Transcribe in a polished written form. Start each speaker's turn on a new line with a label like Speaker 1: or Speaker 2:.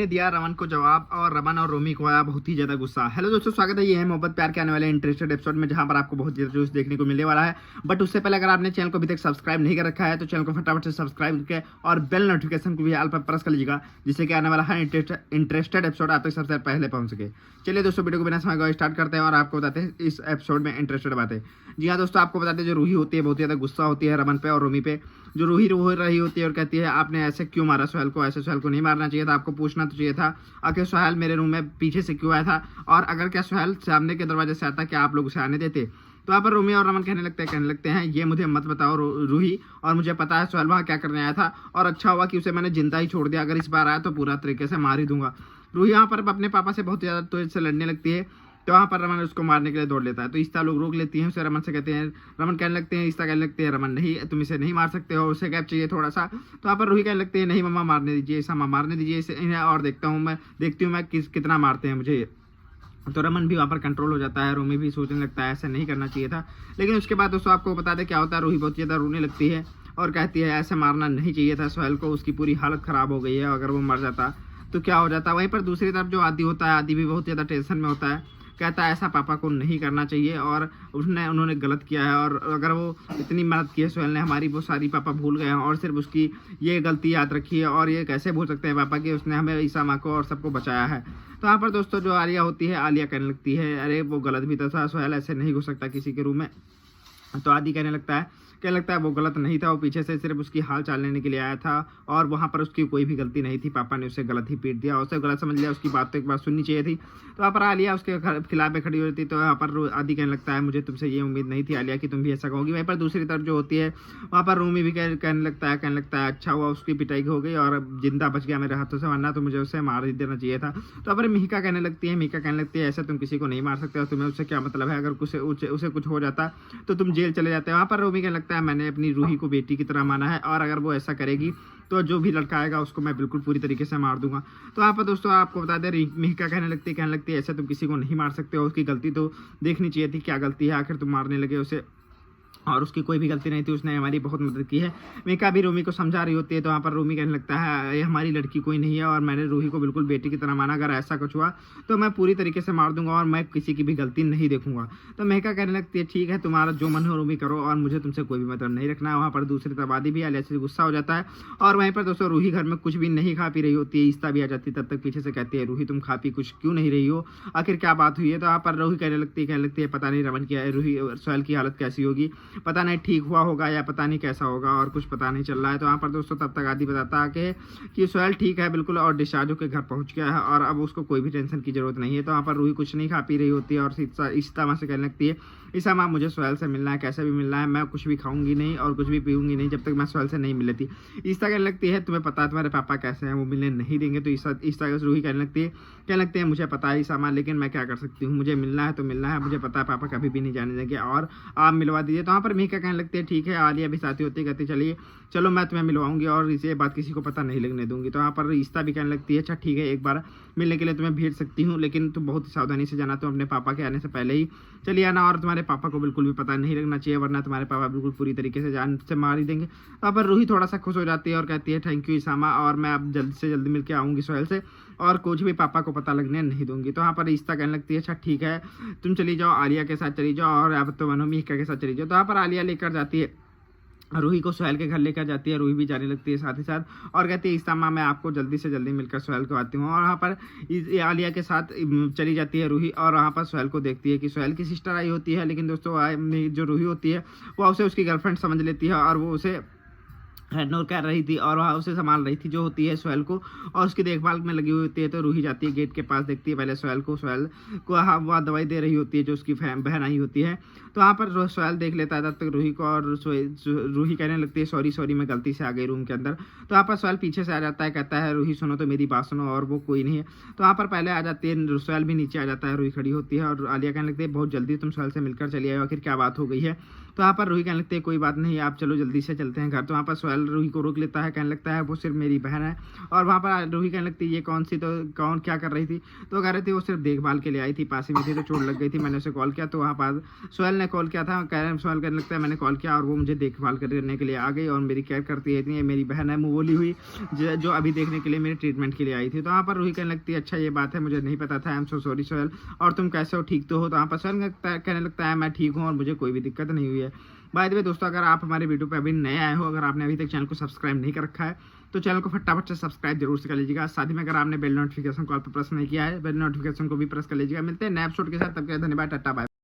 Speaker 1: ने दिया रमन को जवाब और रमन और रोमी को आया बहुत ही ज्यादा गुस्सा। हेलो दोस्तों, स्वागत है। ये है मोहब्बत प्यार के आने वाले इंटरेस्टेड एपिसोड में, जहां पर आपको बहुत ज्यादा जोश देखने को मिलने वाला है। बट उससे पहले अगर आपने चैनल को अभी तक सब्सक्राइब नहीं कर रखा है तो चैनल को फटाफट से सब्सक्राइब करके और बेल नोटिफिकेशन को भी ऑल पर प्रेस कर लीजिएगा, जिससे कि आने वाला हर इंटरेस्टेड एपिसोड आप तक सबसे पहले पहुंच सके। चलिए दोस्तों, वीडियो को बिना समय गवाए स्टार्ट करते हैं और आपको बताते हैं इस एपिसोड में इंटरेस्टेड बातें। जी हाँ दोस्तों, आपको बताते हैं जो रूही होती है बहुत ज्यादा गुस्सा होती है रमन पे और रोमी पे। जो रूही रो रही होती है और कहती है आपने ऐसे क्यों मारा सोहेल को, ऐसे सोहेल को नहीं मारना चाहिए था, आपको पूछना तो चाहिए था आखिर सोहेल मेरे रूम में पीछे से क्यों आया था, और अगर क्या सोहेल सामने के दरवाजे से आता क्या आप लोग उसे आने देते। तो यहाँ पर रोमी और रमन कहने लगते हैं ये मुझे मत बताओ रूही, और मुझे पता है सोहेल वहाँ क्या करने आया था, और अच्छा हुआ कि उसे मैंने जिंदा ही छोड़ दिया, अगर इस बार आया तो पूरा तरीके से मार ही दूंगा। रूही यहाँ पर अपने पापा से बहुत ज्यादा तेज से लड़ने लगती है, तो वहाँ पर रमन उसको मारने के लिए दौड़ लेता है। तो इस्ता लोग रोक लेती हैं उसे, रमन से कहते हैं, रमन कहने लगते हैं, इस्ता कहने लगते हैं रमन नहीं, तुम इसे नहीं मार सकते हो, उसे गैप चाहिए थोड़ा सा। तो वहाँ पर रूही कहने लगते हैं नहीं मम्मा मारने दीजिए, इसे मारने दीजिए इसे, और देखती हूँ मैं कितना मारते हैं मुझे। तो रमन भी वहाँ पर कंट्रोल हो जाता है, रोमी भी सोचने लगता है ऐसा नहीं करना चाहिए था। लेकिन उसके बाद दोस्तों आपको बता दें क्या होता है, रूही बहुत ज़्यादा रोने लगती है और कहती है ऐसे मारना नहीं चाहिए था सोहेल को, उसकी पूरी हालत ख़राब हो गई है, अगर वो मर जाता तो क्या हो जाता। वहीं पर दूसरी तरफ जो आदि होता है, आदि भी बहुत ज़्यादा टेंशन में होता है, कहता है ऐसा पापा को नहीं करना चाहिए और उन्होंने गलत किया है, और अगर वो इतनी मदद की है सोहेल ने हमारी, वो सारी पापा भूल गए हैं और सिर्फ उसकी ये गलती याद रखी है, और ये कैसे भूल सकते हैं पापा कि उसने हमें ईसा माँ को और सबको बचाया है। तो यहाँ पर दोस्तों जो आलिया होती है, आलिया कहने लगती है अरे वो गलत भी था, सोहेल ऐसे नहीं घुस सकता किसी के रूम में। तो आदि कहने लगता है वो गलत नहीं था, वो पीछे से सिर्फ उसकी हाल चाल लेने के लिए आया था, और वहाँ पर उसकी कोई भी गलती नहीं थी, पापा ने उसे गलत ही पीट दिया, उसे गलत समझ लिया, उसकी बात तो एक बार सुननी चाहिए थी। तो वहाँ पर आलिया उसके खिलाफ खड़ी होती, तो यहाँ पर आदि कहने लगता है मुझे तुमसे ये उम्मीद नहीं थी आलिया कि तुम भी ऐसा कहोगी। वहीं पर दूसरी तरफ जो होती है वहाँ पर रोमी भी कहने लगता है अच्छा हुआ उसकी पिटाई हो गई और जिंदा बच गया मेरे हाथों से, वरना तो मुझे उसे मार ही देना चाहिए था। तो पर मीका कहने लगती है ऐसा तुम किसी को नहीं मार सकते, और तुम्हें उससे क्या मतलब है, अगर उसे कुछ हो जाता तो तुम जेल चले जाते। वहाँ पर रोमी कहने लगता है मैंने अपनी रूही को बेटी की तरह माना है, और अगर वो ऐसा करेगी तो जो भी लड़का आएगा उसको मैं बिल्कुल पूरी तरीके से मार दूंगा। तो यहाँ पर दोस्तों आपको बता दें मिहिका कहने लगती है ऐसा तुम किसी को नहीं मार सकते हो, उसकी गलती तो देखनी चाहिए थी, क्या गलती है आखिर तुम मारने लगे उसे, और उसकी कोई भी गलती नहीं थी, उसने हमारी बहुत मदद की है। मीका भी रूमी को समझा रही होती है, तो वहाँ पर रूमी कहने लगता है ये हमारी लड़की कोई नहीं है, और मैंने रूही को बिल्कुल बेटी की तरह माना, अगर ऐसा कुछ हुआ तो मैं पूरी तरीके से मार दूंगा और मैं किसी की भी गलती नहीं देखूंगा। तो मेहका कहने लगती है ठीक है तुम्हारा जो मन हो रूमी करो, और मुझे तुमसे कोई भी मतलब नहीं रखना है। वहाँ पर दूसरी तरफ आदि भी आलिया से गुस्सा हो जाता है, और वहीं पर दोस्तों रूही घर में कुछ भी नहीं खा पी रही होती है, ईस्ता भी आ जाती है, तब तक पीछे से कहती है रूही तुम खा पी कुछ क्यों नहीं रही हो, आखिर क्या बात हुई है। तो वहाँ पर रूही कहने लगती है पता नहीं रमन की रूही सोहेल की हालत कैसी होगी, पता नहीं ठीक हुआ होगा या पता नहीं कैसा होगा, और कुछ पता नहीं चल रहा है। तो वहाँ पर दोस्तों तब तक आदि बताता है कि सोहेल ठीक है बिल्कुल, और डिस्चार्ज होकर घर पहुँच गया है, और अब उसको कोई भी टेंशन की जरूरत नहीं है। तो वहाँ पर रूही कुछ नहीं खा पी रही होती है, और ईस्ता माँ से कहने लगती है ईसा माँ मुझे सोहेल से मिलना है, कैसे भी मिलना है, मैं कुछ भी खाऊंगी नहीं और कुछ भी पीऊंगी नहीं जब तक मैं सोहेल से नहीं मिल लेती। ईस्ता कहने लगती है तुम्हें पता है तुम्हारे पापा कैसे हैं, वो मिलने नहीं देंगे। तो ईस्ता रूही कहने लगती है मुझे पता है ईसा माँ, लेकिन मैं क्या कर सकती हूँ, मुझे मिलना है तो मिलना है, मुझे पता है पापा कभी भी नहीं जाने देंगे, और आप मिलवा दीजिए। तो वहाँ पर मीका कहने लगती है ठीक है, आलिया भी साथी होती कहती चलो मैं तुम्हें मिलवाऊंगी और इसे बात किसी को पता नहीं लगने दूंगी। तो वहाँ पर ईस्ता भी कहने लगती है अच्छा ठीक है, एक बार मिलने के लिए तुम्हें भेज सकती हूँ, लेकिन तुम बहुत सावधानी से जाना, तुम अपने पापा के आने से पहले ही चलिए आना, और तुम्हारे पापा को बिल्कुल भी पता नहीं लगना चाहिए, वरना तुम्हारे पापा बिल्कुल पूरी तरीके से जान से मार ही देंगे। तो वहाँ पर रूही थोड़ा सा खुश हो जाती है और कहती है थैंक यू ईसामा, और मैं अब जल्दी से जल्दी मिलकर आऊँगी सोहेल से, और कुछ भी पापा को पता लगने नहीं दूंगी। तो वहाँ पर ईस्ता कहने लगती है अच्छा ठीक है तुम चली जाओ, आलिया के साथ चली जाओ, और अब तो मनो मीका के साथ चली जाओ। तो वहाँ पर आलिया लेकर जाती है रूही को सोहेल के घर लेकर जाती है, रूही भी जाने लगती है साथ ही साथ, और कहती है ईस्ता माँ मैं आपको जल्दी से जल्दी मिलकर सोहेल को आती हूँ। और वहाँ पर आलिया के साथ चली जाती है रूही, और वहाँ पर सोहेल को देखती है कि सोहेल की सिस्टर आई होती है, लेकिन दोस्तों जो रूही होती है वो उसे उसकी गर्लफ्रेंड समझ लेती है, और वो उसे इग्नोर कर रही थी, और वहाँ उसे संभाल रही थी जो होती है सोहेल को, और उसकी देखभाल में लगी हुई होती है। तो रूही जाती है गेट के पास, देखती है पहले सोहेल को हाँ वहाँ दवाई दे रही होती है जो उसकी बहन आई होती है। तो वहाँ पर सोहेल देख लेता है तब तक रूही को, और रूही कहने लगती है सॉरी मैं गलती से आ गई रूम के अंदर। तो वहाँ पर सोहेल पीछे से आ जाता है, कहता है रूही सुनो तो मेरी बात सुनो, और वो कोई नहीं है। तो वहाँ पर पहले आ जाती है सोहेल भी नीचे आ जाता है, रूही खड़ी होती है, और आलिया कहने लगती है बहुत जल्दी तुम सोहेल से मिलकर चली आए, आखिर क्या बात हो गई है। तो वहाँ पर रूही कहने लगती है कोई बात नहीं, आप चलो जल्दी से चलते हैं घर। तो वहाँ पर सोहेल रूही को रोक लेता है, कहने लगता है वो सिर्फ मेरी बहन है। और वहाँ पर रूही कहने लगती है ये कौन सी, तो कौन क्या कर रही थी, तो कह रही थी वो सिर्फ देखभाल के लिए आई थी, पास ही में थी तो चोट लग गई थी, मैंने उसे कॉल किया। तो वहाँ पर सोहेल ने कॉल किया था, कह रहे सोहेल कहने लगता है मैंने कॉल किया और वो मुझे देखभाल करने के लिए आ गई और मेरी केयर करती है, ये मेरी बहन है मुँह बोली हुई, जो अभी देखने के लिए मेरे ट्रीटमेंट के लिए आई थी। तो वहाँ पर रूही कहने लगती है अच्छा ये बात है, मुझे नहीं पता था, I am so sorry Sohail, और तुम कैसे हो, ठीक तो हो। तो वहाँ पर सोहेल कहने लगता है मैं ठीक हूँ और मुझे कोई भी दिक्कत नहीं हुई है। बाय द वे दोस्तों, अगर आप हमारे वीडियो पे अभी नए आए हो, अगर आपने अभी तक चैनल को सब्सक्राइब नहीं कर रखा है तो चैनल को फटाफट से सब्सक्राइब जरूर से कर लीजिएगा। साथ ही में अगर आपने बेल नोटिफिकेशन कॉल पर प्रेस नहीं किया है, बेल नोटिफिकेशन को भी प्रेस कर लीजिएगा। मिलते हैं नए एपिसोड के साथ, तब तक के लिए धन्यवाद, टाटा बाय।